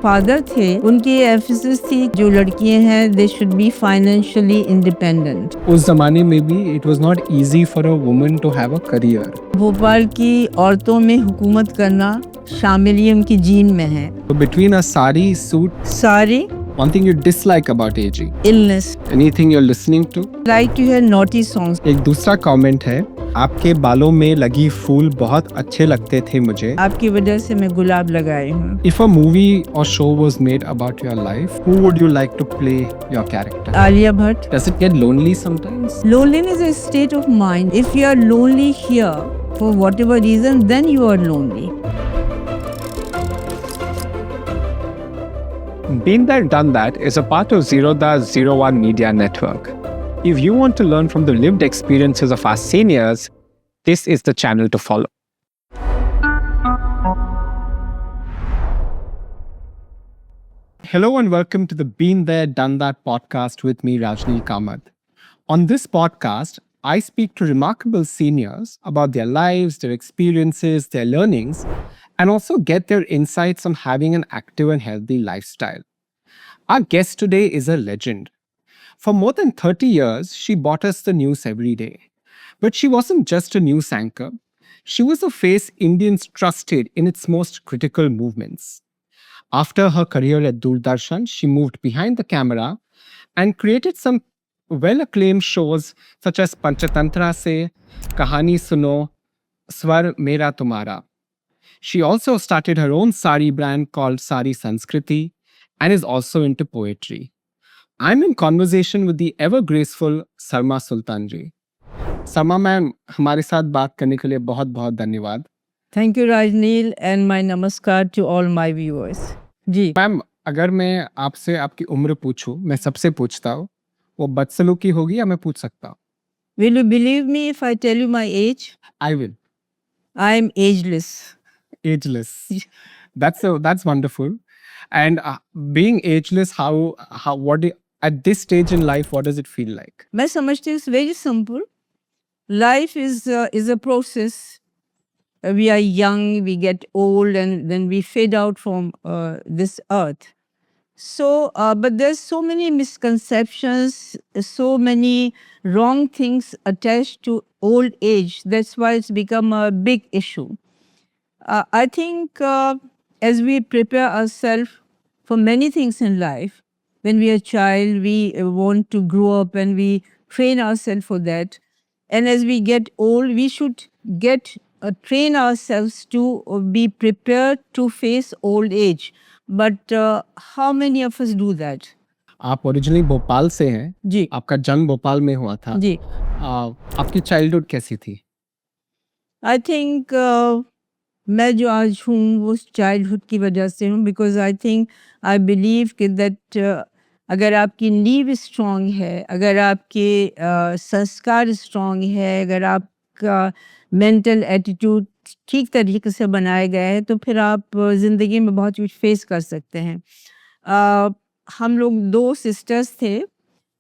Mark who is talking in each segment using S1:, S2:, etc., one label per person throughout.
S1: Father थे उनकी emphasis थी जो लड़कियां हैं they should be financially independent.
S2: उस जमाने में भी it was not easy for a woman to have a career.
S1: Bhopal की औरतों में हुकूमत करना शामिल ही उनकी जीन में है।
S2: So between a sari suit,
S1: सारी
S2: one thing you dislike about AG,
S1: illness,
S2: anything you're listening to?
S1: Like to hear naughty songs.
S2: एक दूसरा कमेंट है, आपके बालों में लगी फूल बहुत अच्छे लगते थे मुझे।
S1: आपकी वजह से मैं गुलाब लगाई हूँ।
S2: If a movie or show was made about your life, who would you like to play your character?
S1: Alia Bhatt.
S2: Does it get lonely sometimes?
S1: Loneliness is a state of mind. If you are lonely here for whatever reason, then you are lonely.
S2: Been There Done That is a part of Zerodha 01 Media Network. If you want to learn from the lived experiences of our seniors, this is the channel to follow. Hello and welcome to the Been There Done That podcast with me, Rajneel Kamath. On this podcast, I speak to remarkable seniors about their lives, their experiences, their learnings, and also get their insights on having an active and healthy lifestyle. Our guest today is a legend. For more than 30 years, she brought us the news every day. But she wasn't just a news anchor. She was a face Indians trusted in its most critical movements. After her career at Doordarshan, she moved behind the camera and created some well-acclaimed shows such as Panchatantra Se, Kahani Suno, Swar Mera Tumhara. She also started her own sari brand called Sari Sanskriti and is also into poetry. I'm in conversation with the ever graceful Sarma Sultan ji. Sarma ma'am, हमारे साथ बात करने के लिए बहुत बहुत धन्यवाद।
S1: Thank you, Rajneel, and my namaskar to all my viewers. जी।
S2: मैम, अगर मैं आपसे आपकी उम्र पूछूं, मैं सबसे पूछता हूँ, वो बदसलूकी होगी या मैं पूछ सकता हूँ?
S1: Will you believe me if I tell you my age?
S2: I will.
S1: I am ageless.
S2: Ageless. That's wonderful. And being ageless, at this stage in life, what does it feel like?
S1: मैं समझती हूँ it's very simple. Life is a process. We are young, we get old, and then we fade out from this earth. So, but there's so many misconceptions, so many wrong things attached to old age. That's why it's become a big issue. I think as we prepare ourselves for many things in life, when we are a child, we want to grow up and we train ourselves for that. And as we get old, we should train ourselves to be prepared to face old age. But how many of us do that?
S2: आप originally Bhopal से हैं।
S1: जी।
S2: आपका जन्म भोपाल में हुआ था।
S1: जी।
S2: आपकी childhood कैसी थी?
S1: आई थिंक मैं जो आज हूँ वो चाइल्डहुड की वजह से हूँ, because I think I believe कि दैट अगर आपकी नींव स्ट्रॉन्ग है, अगर आपके संस्कार स्ट्रॉन्ग है, अगर आपका मेंटल एटीट्यूड ठीक तरीके से बनाया गया है, तो फिर आप ज़िंदगी में बहुत कुछ फेस कर सकते हैं। हम लोग 2 सिस्टर्स थे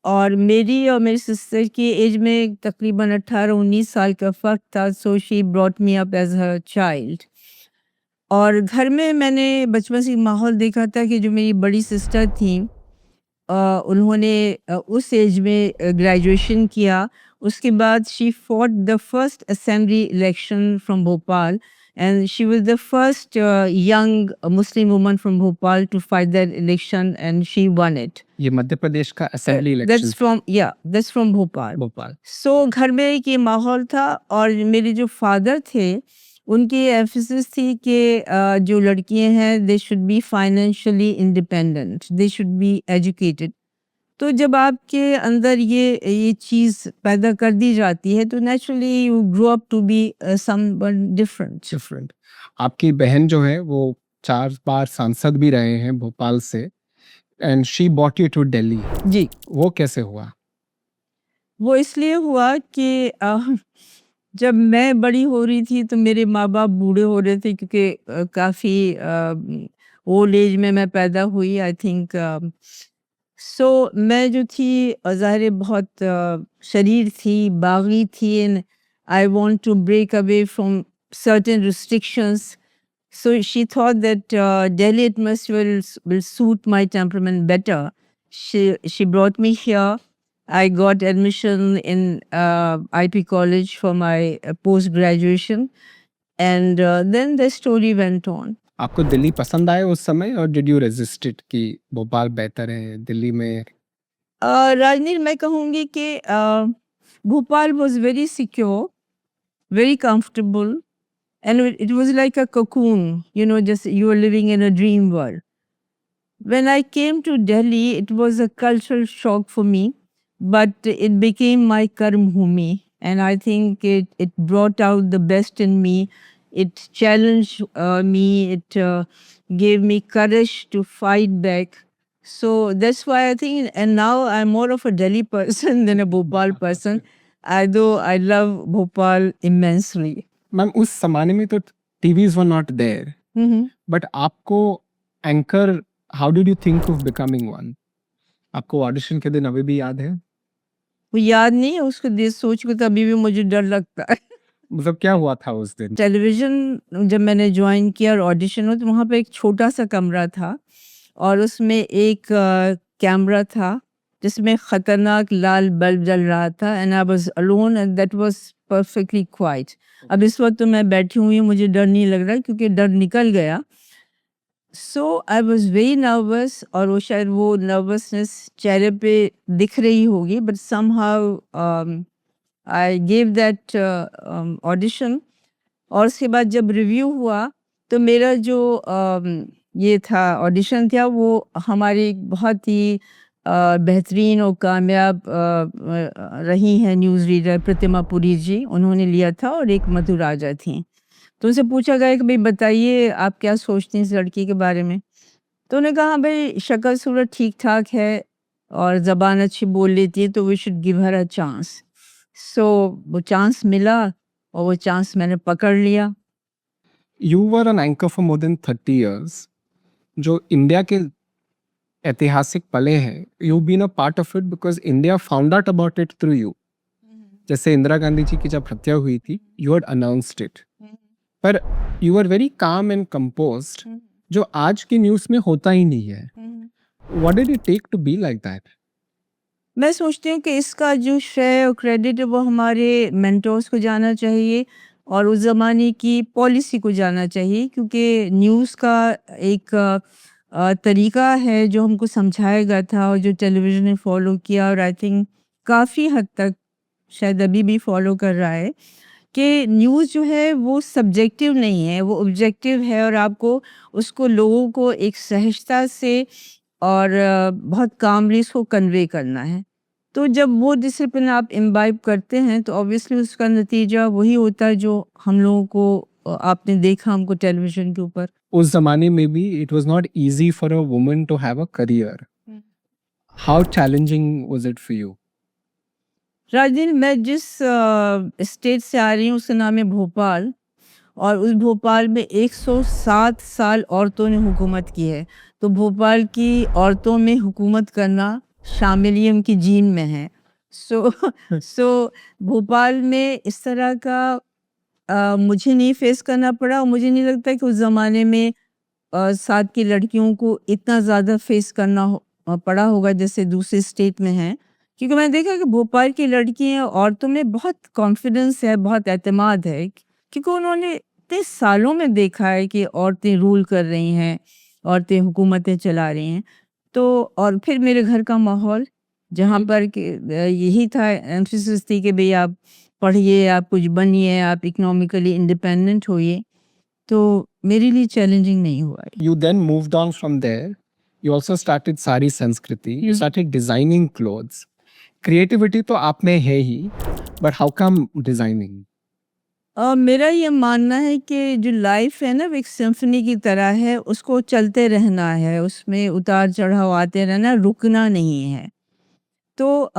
S1: और मेरी और मेरी सिस्टर की एज में तकरीबन 18-19 साल का फ़र्क था। So she brought me up as her child. और घर में मैंने बचपन से माहौल देखा था कि जो मेरी बड़ी सिस्टर थी उन्होंने उस एज में ग्रेजुएशन किया। उसके बाद she fought the first assembly election from Bhopal and she was the first young Muslim woman from Bhopal to fight that election and she won it.
S2: ये मध्य प्रदेश का assembly election?
S1: That's from Bhopal.
S2: Bhopal.
S1: So घर में एक ये माहौल था और मेरे जो फादर थे उनकी एम्फेसिस थी कि जो लड़कियां हैं they should be financially independent, they should be educated. तो जब आपके अंदर ये चीज़ पैदा कर दी जाती है तो naturally you grow up to be someone different.
S2: आपकी बहन जो है वो 4 बार सांसद भी रहे हैं भोपाल से and she brought you to Delhi.
S1: जी।
S2: वो कैसे हुआ?
S1: वो इसलिए हुआ कि जब मैं बड़ी हो रही थी तो मेरे माँ बाप बूढ़े हो रहे थे क्योंकि काफ़ी ओल्ड एज में मैं पैदा हुई। आई थिंक सो मैं जो थी ज़ाहिर बहुत शरीर थी, बागी थी and I want to break away from certain restrictions. So she thought that Delhi atmosphere will suit my temperament better. She brought me here. I got admission in IP College for my post graduation, and then the story went on.
S2: आपको दिल्ली पसंद आया उस समय और did you resist it कि भोपाल बेहतर है दिल्ली में?
S1: राजनीति मैं कहूँगी कि Bhopal was very secure, very comfortable, and it was like a cocoon, you know, just you were living in a dream world. When I came to Delhi, it was a cultural shock for me, but it became my karm bhumi, and I think it brought out the best in me. It challenged me. It gave me courage to fight back. So that's why I think, and now I'm more of a Delhi person than a Bhopal person, although I love Bhopal immensely.
S2: Ma'am उस जमाने में तो TVs were not there, but आपको anchor, how did you think of becoming one? आपको audition के दिन अभी भी याद है?
S1: वो याद नहीं है, उसको देख सोच के तो अभी भी मुझे डर लगता है।
S2: मतलब क्या हुआ था उस दिन?
S1: टेलीविजन जब मैंने ज्वाइन किया और ऑडिशन हुआ तो वहाँ पे एक छोटा सा कमरा था और उसमें एक कैमरा था जिसमें खतरनाक लाल बल्ब जल रहा था, and I was alone and that was perfectly quite. अब इस वक्त तो मैं बैठी हुई हूँ, मुझे डर नहीं लग रहा क्योंकि डर निकल गया। सो आई वाज वेरी नर्वस, और वो शायद वो नर्वसनेस चेहरे पे दिख रही होगी, but somehow I give that audition. और उसके बाद जब रिव्यू हुआ तो मेरा जो ये था ऑडिशन था वो हमारी बहुत ही बेहतरीन और कामयाब रही हैं न्यूज़ रीडर प्रतिमा पुरी जी, उन्होंने लिया था, और एक मधु राजा थी। तो उनसे पूछा गया कि भाई बताइए आप क्या सोचती हैं इस लड़की के बारे में? तो उन्होंने कहा भाई शक्ल सूरत ठीक ठाक है और ज़बान अच्छी बोल लेती है, तो we should give her a chance. So वो चांस मिला और वो चांस मैंने पकड़ लिया।
S2: You were an anchor for more than 30 years. जो इंडिया के ऐतिहासिक पले हैं, you been a part of it because India found out about it through you. जैसे इंदिरा गांधी जी की जब हत्या हुई थी, यू हैड अनाउंस्ड इट, पर you are very calm and composed, जो आज की न्यूज़ में होता ही नहीं है। What did it take to be like that?
S1: मैं सोचती हूँ कि इसका जो श्रेय और क्रेडिट है वो हमारे मेंटोर्स को जाना चाहिए और उस ज़माने की पॉलिसी को जाना चाहिए, क्योंकि न्यूज़ का एक तरीका है जो हमको समझाया गया था और जो टेलीविज़न ने फॉलो किया, और आई थिंक काफ़ी हद तक शायद अभी भी फॉलो कर रहा है, कि न्यूज़ जो है वो सब्जेक्टिव नहीं है, वो ऑब्जेक्टिव है, और आपको उसको लोगों को एक सहजता से और बहुत कामली इसको कन्वे करना है। तो जब वो डिसिप्लिन आप इम्बाइब करते हैं तो ऑब्वियसली उसका नतीजा वही होता है जो हम लोगों को आपने देखा हमको टेलीविज़न के ऊपर।
S2: उस जमाने में भी it was not easy for a woman to have a career. How challenging was it for you?
S1: राजनीति, मैं जिस स्टेट से आ रही हूँ उसका नाम है भोपाल, और उस भोपाल में 107 साल औरतों ने हुकूमत की है। तो भोपाल की औरतों में हुकूमत करना शामिल ही उनकी जीन में है। सो भोपाल में इस तरह का मुझे नहीं फेस करना पड़ा, और मुझे नहीं लगता कि उस ज़माने में साथ की लड़कियों को इतना ज़्यादा फेस करना पड़ा होगा जैसे दूसरे स्टेट में है, क्योंकि मैंने देखा कि भोपाल की लड़कियां औरतों में बहुत कॉन्फिडेंस है, बहुत एतमाद है, क्योंकि उन्होंने इतने सालों में देखा है कि औरतें रूल कर रही हैं, औरतें हुकूमतें चला रही हैं। तो और फिर मेरे घर का माहौल जहाँ पर कि यही था, एम्फेसिस थी कि भाई आप पढ़िए, आप कुछ बनिए, आप इकोनॉमिकली इंडिपेंडेंट होइए, तो मेरे लिए चैलेंजिंग नहीं हुआ ये।
S2: You then moved on from there. You also started Sari Sanskriti. You started designing clothes. Creativity तो आप में है ही, but how come designing?
S1: मेरा ये मानना है कि जो लाइफ है ना वो एक सिम्फनी की तरह है, उसको चलते रहना है, उसमें उतार चढ़ाव आते रहना, रुकना नहीं है। तो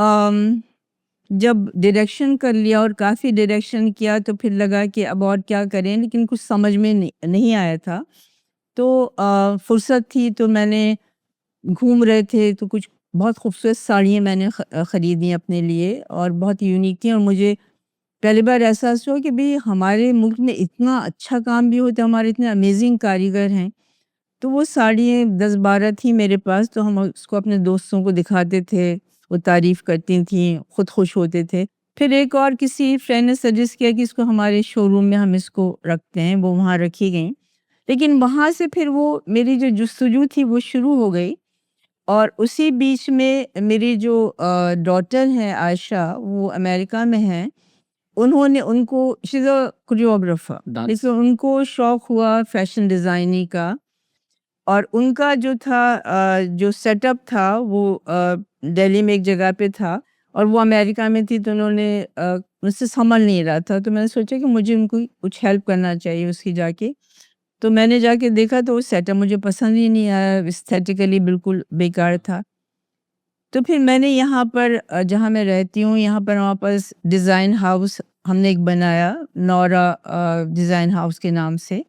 S1: जब डायरेक्शन कर लिया और काफ़ी डायरेक्शन किया तो फिर लगा कि अब और क्या करें, लेकिन कुछ समझ में नहीं आया था। तो फुर्सत थी तो मैंने घूम रहे थे तो कुछ बहुत खूबसूरत साड़ियाँ मैंने ख़रीदी अपने लिए और बहुत यूनिक थी, और मुझे पहली बार एहसास हुआ कि भाई हमारे मुल्क में इतना अच्छा काम भी होता है, हमारे इतने अमेजिंग कारीगर हैं। तो वो साड़ियाँ 10-12 थी मेरे पास, तो हम उसको अपने दोस्तों को दिखाते थे, वो तारीफ़ करती थीं, खुद खुश होते थे। फिर एक और किसी फ्रेंड ने सजेस्ट किया कि इसको हमारे शोरूम में हम इसको रखते हैं, वो वहाँ रखी गईं। लेकिन वहाँ से फिर वो मेरी जो जस्तजू थी वो शुरू हो गई, और उसी बीच में मेरी जो डॉटर हैं आयशा, वो अमेरिका में हैं। उन्होंने उनको she is a choreographer,
S2: Dance.
S1: लेकिन उनको शौक हुआ फैशन डिज़ाइनिंग का, और उनका जो था जो सेटअप था वो दिल्ली में एक जगह पे था, और वो अमेरिका में थी, तो उन्होंने मुझसे संभल नहीं रहा था, तो मैंने सोचा कि मुझे उनको कुछ हेल्प करना चाहिए उसकी जाके। तो मैंने जाके देखा तो वो सेटअप मुझे पसंद ही नहीं आया, एस्थेटिकली बिल्कुल बेकार था। तो फिर मैंने यहाँ पर जहाँ मैं रहती हूँ यहाँ पर हमारे पास डिज़ाइन हाउस हमने एक बनाया, नौरा डिज़ाइन हाउस के नाम से,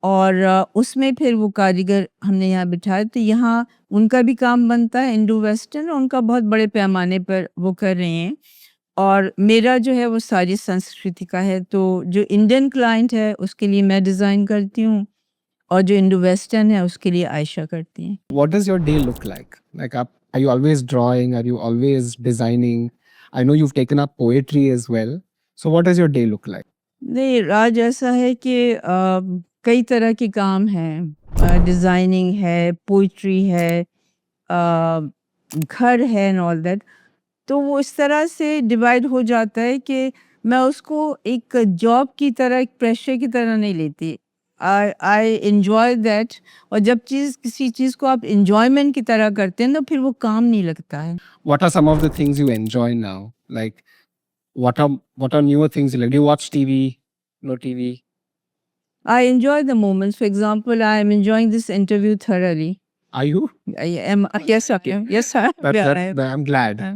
S1: और उसमें फिर वो कारीगर हमने यहाँ बिठाए, तो यहाँ उनका भी काम बनता है इंडो वेस्टर्न, उनका बहुत बड़े पैमाने पर वो कर रहे हैं, और मेरा जो है वो सारी संस्कृति का है। तो जो इंडियन क्लाइंट है उसके लिए मैं डिज़ाइन करती हूँ, और जो इंडो वेस्टर्न है उसके लिए आयशा करती हैं।
S2: What does your day look like? Like, are you always drawing? Are you always designing? I know you've taken up poetry as well. So, what does your day look like?
S1: नहीं, राज ऐसा है कि कई तरह के काम हैं, डिज़ाइनिंग है, पोइट्री है, घर है एंड ऑल दैट। तो वो इस तरह से डिवाइड हो जाता है कि मैं उसको एक जॉब की तरह, एक प्रेशर की तरह नहीं लेती। आई आई एन्जॉय दैट, और जब किसी चीज़ को आप एन्जॉयमेंट की तरह करते हैं ना, फिर वो काम नहीं लगता है।
S2: What are some of the things you enjoy now? Like, what are newer things you like? Do you watch TV? No TV?
S1: I enjoy the moments. For example, I am enjoying this interview thoroughly.
S2: Are you?
S1: I am, yes, I am. Yes, I am. Yeah, I am.
S2: I'm glad.
S1: Uh,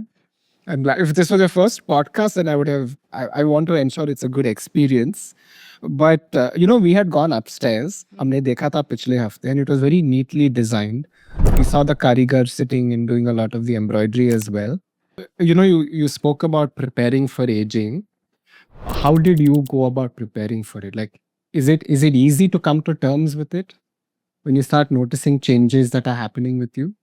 S2: I'm glad. If this was your first podcast, then I would have. I want to ensure it's a good experience. But we had gone upstairs. हमने देखा था पिछले हफ्ते, and it was very neatly designed. We saw the karigar sitting and doing a lot of the embroidery as well. You spoke about preparing for aging. How did you go about preparing for it? Like, is it easy to come to terms with it when you start noticing changes that are happening with you?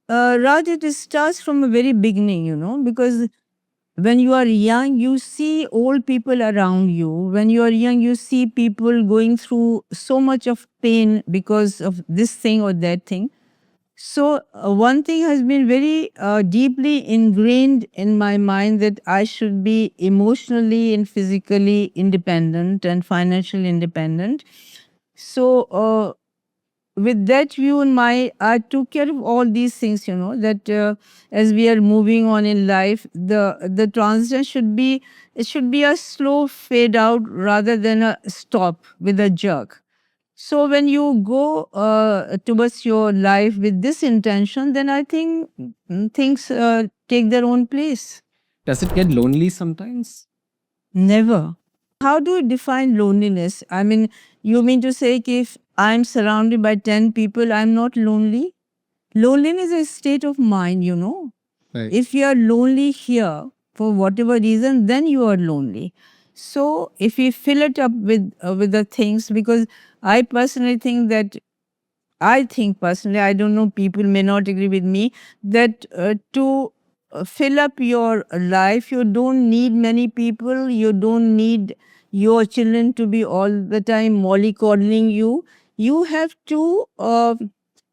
S1: Raj, it starts from a very beginning, because when you are young, you see old people around you. When you are young, you see people going through so much of pain because of this thing or that thing. So, one thing has been very deeply ingrained in my mind, that I should be emotionally and physically independent and financially independent. So, with that view in mind, I took care of all these things, that as we are moving on in life, the transition should be a slow fade out rather than a stop with a jerk. So when you go towards your life with this intention, then I think things take their own place.
S2: Does it get lonely sometimes?
S1: Never. How do you define loneliness? I mean, you mean to say कि if I'm surrounded by 10 people, I'm not lonely? Loneliness is a state of mind,
S2: Right.
S1: If you are lonely here for whatever reason, then you are lonely. So if you fill it up with the things, because I personally think that, I don't know, people may not agree with me, that to fill up your life, you don't need many people, you don't need your children to be all the time mollycoddling you. You have to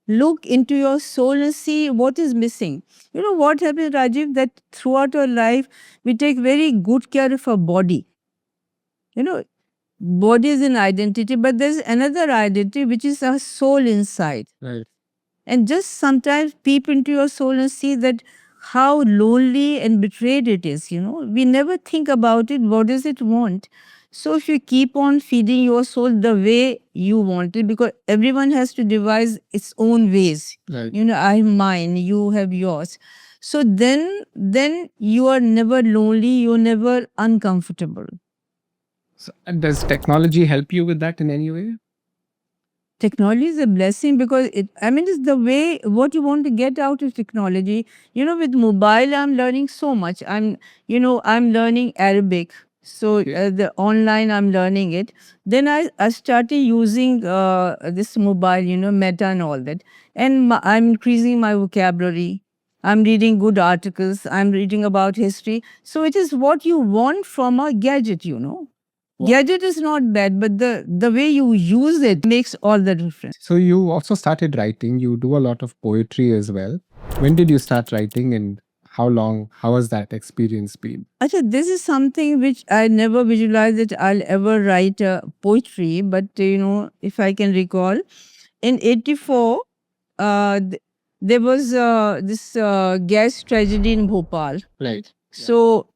S1: look into your soul and see what is missing. You know what happens, Rajiv, that throughout our life, we take very good care of our body. Body is an identity, but there's another identity which is our soul inside.
S2: Right.
S1: And just sometimes peep into your soul and see that how lonely and betrayed it is. We never think about it. What does it want? So if you keep on feeding your soul the way you want it, because everyone has to devise its own ways.
S2: Right.
S1: I have mine, you have yours. So then you are never lonely, you're never uncomfortable.
S2: So, and does technology help you with that in any way?
S1: Technology is a blessing because it's the way what you want to get out of technology. With mobile, I'm learning so much. I'm learning Arabic. So
S2: Okay.
S1: the online, I'm learning it. Then I started using this mobile, Meta and all that. And I'm increasing my vocabulary. I'm reading good articles. I'm reading about history. So it is what you want from a gadget. Gadget is not bad, but the way you use it makes all the difference.
S2: So you also started writing. You do a lot of poetry as well. When did you start writing, and how long? How has that experience been?
S1: Acha, this is something which I never visualized that I'll ever write poetry, but if I can recall, in 84, there was this gas tragedy in Bhopal.
S2: Right.
S1: So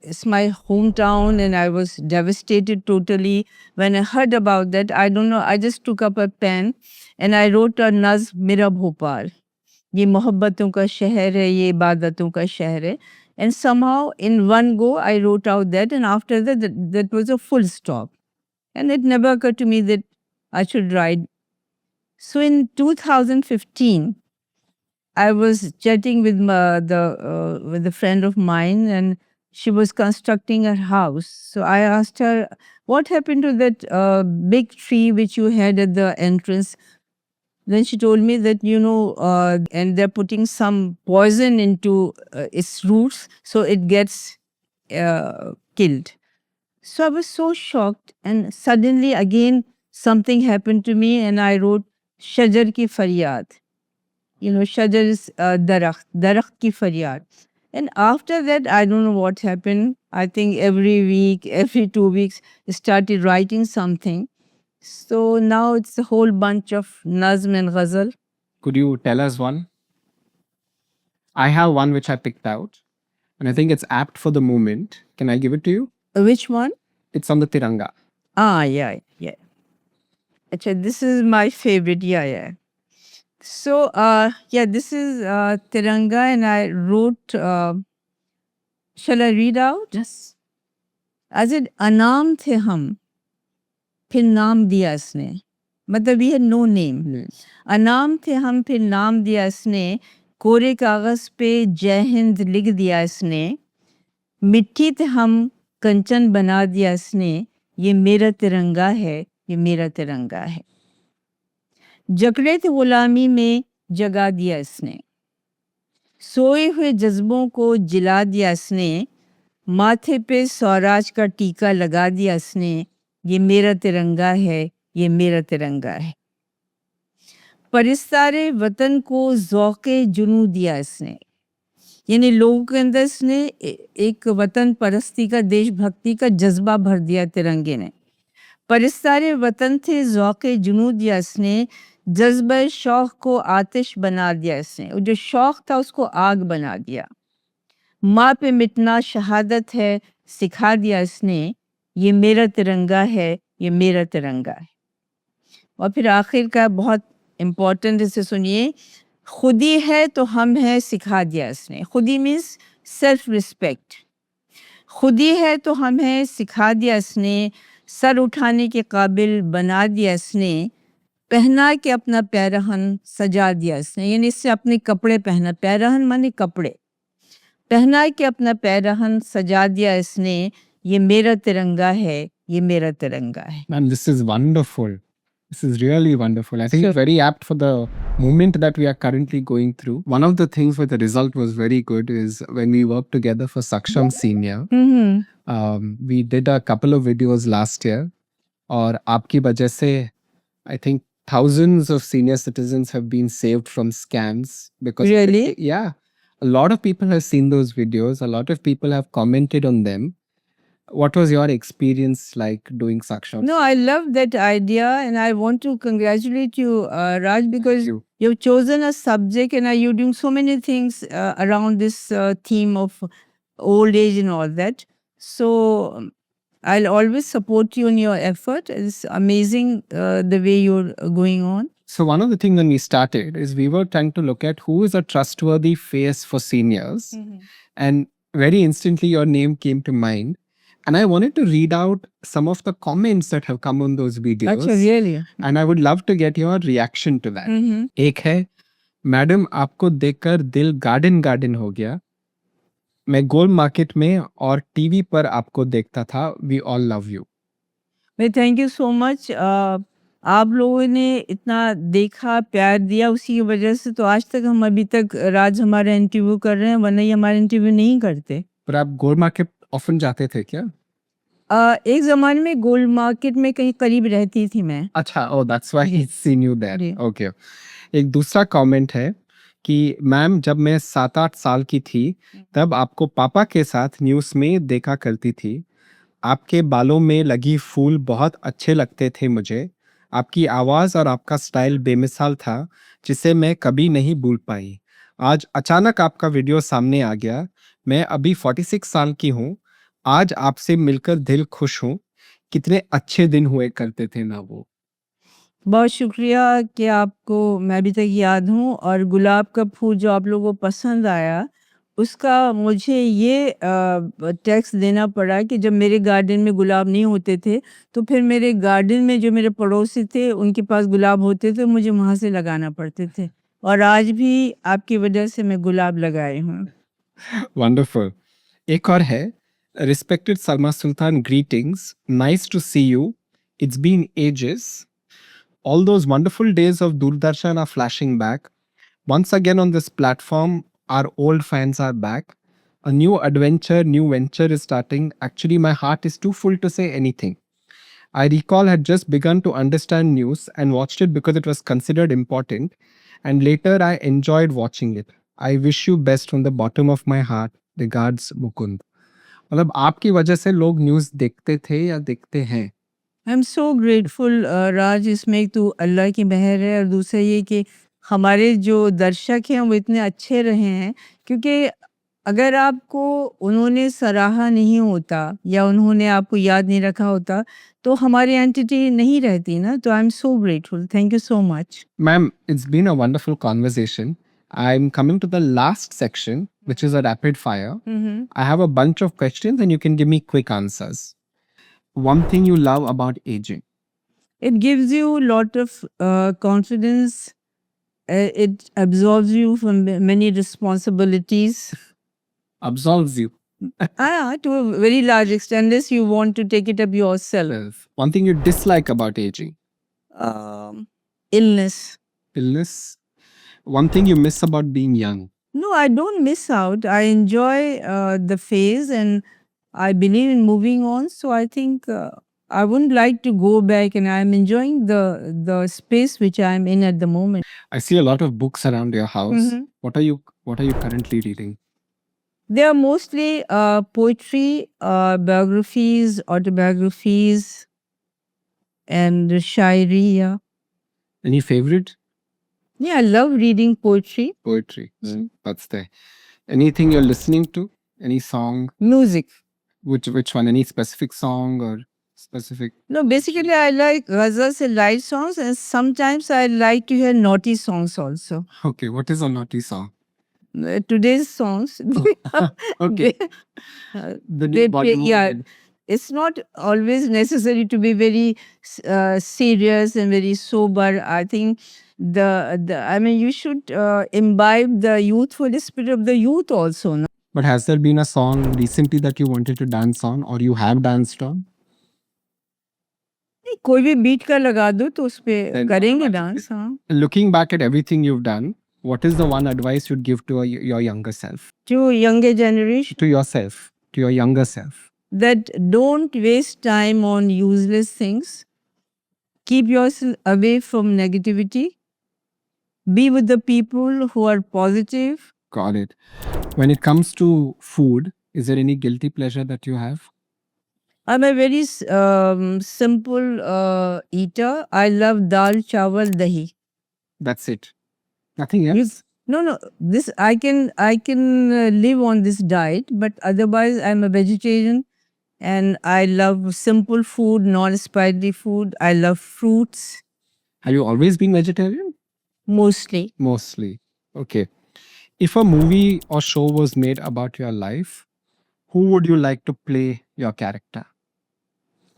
S1: it's my hometown, and I was devastated totally. When I heard about that, I don't know, I just took up a pen and I wrote a Nazm, Mera Bhopal. ये मोहब्बतों का शहर है, ये इबादतों का शहर है. And somehow in one go, I wrote out that, and after that was a full stop. And it never occurred to me that I should write. So in 2015, I was chatting with with a friend of mine, and she was constructing her house. So I asked her, "What happened to that big tree which you had at the entrance?" Then she told me that and they're putting some poison into its roots, so it gets killed. So I was so shocked, and suddenly again something happened to me, and I wrote Shajar ki faryad. Shajar is darakht ki faryad. And after that, I don't know what happened. I think every week, every 2 weeks, I started writing something. So now it's a whole bunch of nazm and ghazal.
S2: Could you tell us one? I have one which I picked out, and I think it's apt for the moment. Can I give it to you?
S1: Which one?
S2: It's on the Tiranga.
S1: Yeah. Achha, this is my favorite. Yeah. So, this is Tiranga, and I wrote, shall I read out?
S2: Yes.
S1: As it Anam the hum, फिर नाम दिया इसने. मतलब we had no name. अनाम थे हम, फिर नाम दिया इसने. कोरे कागज पे जय हिंद लिख दिया इसने. मिट्टी थे हम, कंचन बना दिया इसने. ये मेरा तिरंगा है, ये मेरा तिरंगा है. जकड़े थे गुलामी में जगा दिया इसने. सोए हुए जज्बों को जिला दिया इसने. माथे पे स्वराज का टीका लगा दिया इसने. ये मेरा तिरंगा है, ये मेरा तिरंगा है. परिस्तारे वतन को ज़ौक़े जुनू दिया इसने. यानी लोगों के अंदर इसने एक वतन परस्ती का, देशभक्ति का जज्बा भर दिया तिरंगे ने. परिस्तारे वतन थे ज़ौक़े जुनू दिया इसने. जज्बा शौक़ को आतिश बना दिया इसने. जो शौक़ था उसको आग बना दिया. माँ पे मिटना शहादत है, सिखा दिया इसने. ये मेरा तिरंगा है, ये मेरा तिरंगा है. और फिर आखिर का बहुत इम्पोर्टेंट, इसे सुनिए. खुदी है तो हम हैं, सिखा दिया इसने. खुदी मीन्स सेल्फ रिस्पेक्ट. खुदी है तो हम हैं, सिखा दिया इसने. सर उठाने के काबिल बना दिया इसने. पहना के अपना पैरहन सजा दिया इसने. यानी इससे अपने कपड़े पहना. पैरहन माने कपड़े. पहना के अपना पैरहन सजा दिया इसने. ये मेरा तिरंगा है, ये मेरा तिरंगा है.
S2: Man, this is wonderful. This is really wonderful. I think it's very apt for the moment that we are currently going through. One of the things where the result was very good is when we worked together for Saksham Senior. We did a couple of videos last year. और आपकी वजह से, I think thousands of senior citizens have been saved from scams. Because
S1: Really?
S2: Yeah. A lot of people have seen those videos. A lot of people have commented on them. What was your experience like doing Saksham?
S1: No, I love that idea, and I want to congratulate you, Raj, because you've chosen a subject and you're doing so many things around this theme of old age and all that. So I'll always support you in your effort. It's amazing the way you're going on.
S2: So one of the things when we started is we were trying to look at who is a trustworthy face for seniors. And very instantly your name came to mind. And I wanted to read out some of the comments that have come on those videos.
S1: Actually, really.
S2: And I would love to get your reaction to that. एक है, madam आपको देखकर दिल garden garden हो गया, मैं गोल market में और टीवी पर आपको देखता था, वी ऑल लव यू।
S1: मैं थैंक यू सो मच। आप लोगों ने इतना देखा, प्यार दिया, उसी की वजह से तो आज तक हम अभी तक राज हमारा इंटरव्यू कर रहे हैं, वरना ये हमारा इंटरव्यू नहीं करते।
S2: पर आप गोल मार्केट ऑफन जाते थे क्या?
S1: एक ज़माने में गोल्ड मार्केट में कहीं करीब रहती थी मैं।
S2: अच्छा, oh that's why he seen you there.
S1: जी।
S2: ओके। एक दूसरा कमेंट है कि मैम जब मैं 7-8 साल की थी तब आपको पापा के साथ न्यूज़ में देखा करती थी। आपके बालों में लगी फूल बहुत अच्छे लगते थे मुझे। आपकी आवाज़ और आपका स्टाइल बेमिसाल था जिसे मैं कभी नहीं भूल पाई। आज अचानक आपका वीडियो सामने आ गया। मैं अभी 46 साल की हूँ। आज आपसे मिलकर दिल खुश हूँ। कितने अच्छे दिन हुए करते थे ना वो।
S1: बहुत शुक्रिया कि आपको मैं अभी तक याद हूँ, और गुलाब का फूल जो आप लोगों को पसंद आया, उसका मुझे ये टैक्स देना पड़ा कि जब मेरे गार्डन में गुलाब नहीं होते थे, तो फिर मेरे गार्डन में जो मेरे पड़ोसी थे, उनके पास गुलाब होते थे, मुझे वहाँ से लगाना पड़ते थे, और आज भी आपकी वजह से मैं गुलाब लगाई हूँ।
S2: वंडरफुल। एक और है, respected Salma Sultan, greetings, nice to see you, it's been ages, all those wonderful days of Doordarshan are flashing back. Once again on this platform, our old fans are back. A new adventure, new venture is starting. Actually, my heart is too full to say anything. I recall had just begun to understand news and watched it because it was considered important, and later I enjoyed watching it. I wish you best from the bottom of my heart. Regards, Mukund. मतलब आपकी वजह से लोग news देखते थे या देखते हैं?
S1: आई एम सो ग्रेटफुल राज। इसमें एक तो अल्लाह की मेहर है, और दूसरा ये कि हमारे जो दर्शक हैं वो इतने अच्छे रहे हैं, क्योंकि अगर आपको उन्होंने सराहा नहीं होता या उन्होंने आपको याद नहीं रखा होता, तो हमारी एंटिटी नहीं रहती ना। तो I am so grateful, thank you so much.
S2: Ma'am, it's been a wonderful conversation. I'm coming to the last section, which is a rapid fire. I have a bunch of questions and you can give me quick answers. One thing you love about aging?
S1: It gives you a lot of confidence. It absolves you from many responsibilities.
S2: Absolves you.
S1: To a very large extent, unless you want to take it up yourself.
S2: One thing you dislike about aging?
S1: Illness.
S2: Illness. One thing you miss about being young?
S1: No, I don't miss out. I enjoy the phase, and I believe in moving on. So I think I wouldn't like to go back, and I'm enjoying the space which I'm in at the moment.
S2: I see a lot of books around your house. What are you currently reading?
S1: They are mostly poetry, biographies, autobiographies, and shairi. Yeah.
S2: Any favorite?
S1: Yeah, I love reading poetry.
S2: Poetry. That's there. Anything you're listening to? Any song?
S1: Music.
S2: Which one? Any specific song or specific?
S1: No, basically I like ghazals and light songs, and sometimes I like to hear naughty songs also.
S2: Okay, what is a naughty song?
S1: Today's songs.
S2: Okay. The new Bollywood.
S1: Yeah, it's not always necessary to be very serious and very sober. I think I mean, you should imbibe the youthful spirit of the youth also. No?
S2: But has there been a song recently that you wanted to dance on or you have danced on?
S1: कोई भी beat का लगा दो तो उस पे करेंगे dance. हाँ।
S2: Looking back at everything you've done, what is the one advice you'd give to your younger self?
S1: To younger generation?
S2: To yourself, to your younger self.
S1: That don't waste time on useless things. Keep yourself away from negativity. Be with the people who are positive.
S2: Got it. When it comes to food, is there any guilty pleasure that you have?
S1: I'm a very simple eater. I love dal, chawal, dahi.
S2: That's it. Nothing else?
S1: No. This I can live on this diet, but otherwise I'm a vegetarian, and I love simple food, non-spicy food. I love fruits.
S2: Have you always been vegetarian?
S1: Mostly.
S2: Mostly. Okay. If a movie or show was made about your life, Who would you like to play your character?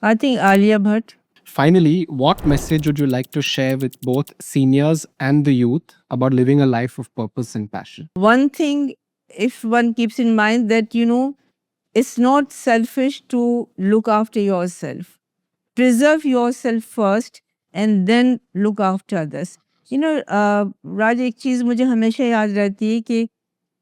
S1: I think Alia Bhatt.
S2: Finally, what message would you like to share with both seniors and the youth about living a life of purpose and passion?
S1: One thing, if one keeps in mind that, it's not selfish to look after yourself. Preserve yourself first and then look after others. राज, एक चीज़ मुझे हमेशा याद रहती है कि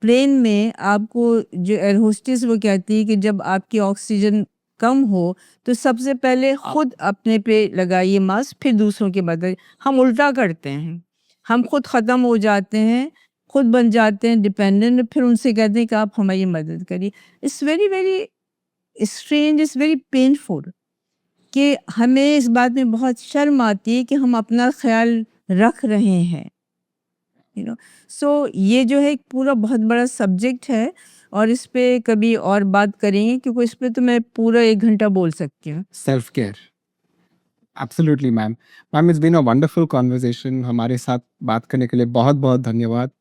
S1: plane में आपको जो एयर होस्टेस वो कहती है कि जब आपकी ऑक्सीजन कम हो तो सबसे पहले खुद अपने पे लगाइए मास्क, फिर दूसरों के बदले। हम उल्टा करते हैं, हम खुद ख़त्म हो जाते हैं, खुद बन जाते हैं डिपेंडेंट, फिर उनसे कहते हैं कि आप हमारी मदद करिए। It's very very strange, it's very painful कि हमें इस बात में बहुत शर्म आती है कि हम अपना ख्याल रख रहे हैं। सो ये जो है एक पूरा बहुत बड़ा सब्जेक्ट है और इस पे कभी और बात करेंगे क्योंकि इस पे तो मैं पूरा 1 घंटा बोल सकती हूँ।
S2: Self-care. Absolutely, ma'am. Ma'am, it's been a wonderful conversation. हमारे साथ बात करने के लिए बहुत-बहुत धन्यवाद.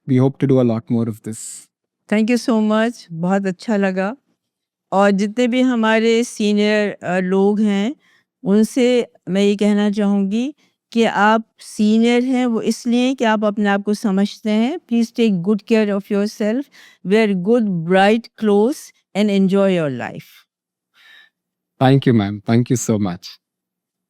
S2: We hope to do a lot more of this.
S1: Thank you so much, बहुत अच्छा लगा। और जितने भी हमारे सीनियर लोग हैं उनसे मैं ये कहना चाहूँगी कि आप सीनियर हैं वो इसलिए कि आप अपने आप को समझते हैं। Please take good care of yourself, wear good bright clothes and enjoy your life.
S2: Thank you, ma'am. Thank you so much.